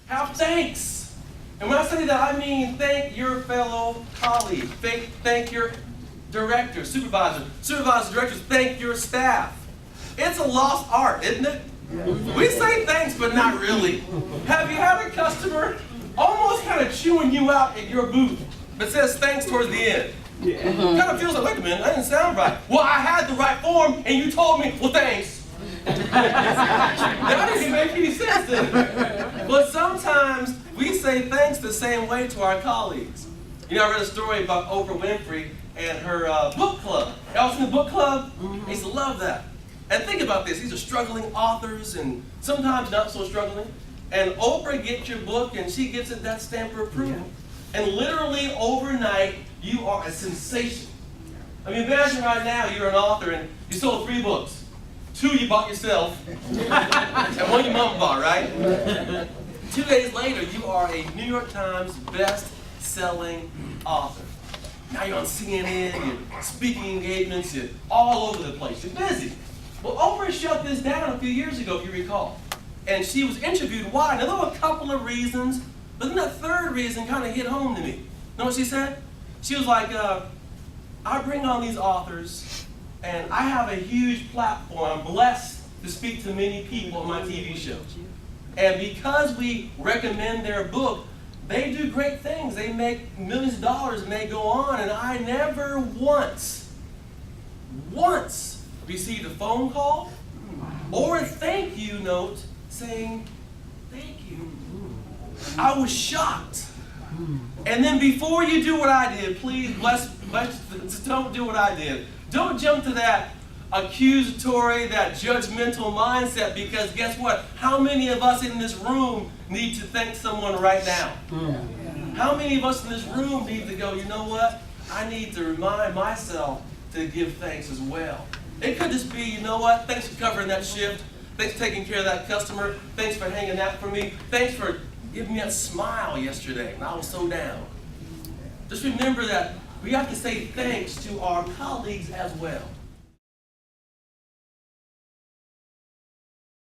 Have thanks. And when I say that, I mean thank your fellow colleagues. Thank your director, supervisor, directors, thank your staff. It's a lost art, isn't it? We say thanks, but not really. Have you had a customer almost kind of chewing you out at your booth, but says thanks towards the end? Kind of feels like, wait a minute, that didn't sound right. Well, I had the right form, and you told me, well, thanks. That didn't make any sense, did it? But sometimes we say thanks the same way to our colleagues. You know, I read a story about Oprah Winfrey and her book club. Y'all seen the book club? I used to love that. And think about this, these are struggling authors and sometimes not so struggling. And Oprah gets your book and she gets it that stamp of approval. And literally overnight, you are a sensation. I mean, imagine right now you're an author and you sold 3 books. 2 you bought yourself, and 1 your mom bought, right? 2 days later, you are a New York Times best-selling author. Now you're on CNN, you're speaking engagements, you're all over the place, you're busy. Well, Oprah shut this down a few years ago, if you recall. And she was interviewed. Why? Now, there were a couple of reasons, but then that third reason kind of hit home to me. You know what she said? She was like, I bring on these authors, and I have a huge platform. I'm blessed to speak to many people on my TV show. And because we recommend their book, they do great things. They make millions of dollars and they go on, and I never once received a phone call or a thank you note saying, thank you. I was shocked. And then before you do what I did, please, don't do what I did. Don't jump to that accusatory, that judgmental mindset, because guess what? How many of us in this room need to thank someone right now? How many of us in this room need to go, you know what? I need to remind myself to give thanks as well. It could just be, you know what? Thanks for covering that shift. Thanks for taking care of that customer. Thanks for hanging out for me. Thanks for giving me a smile yesterday when I was so down. Just remember that we have to say thanks to our colleagues as well.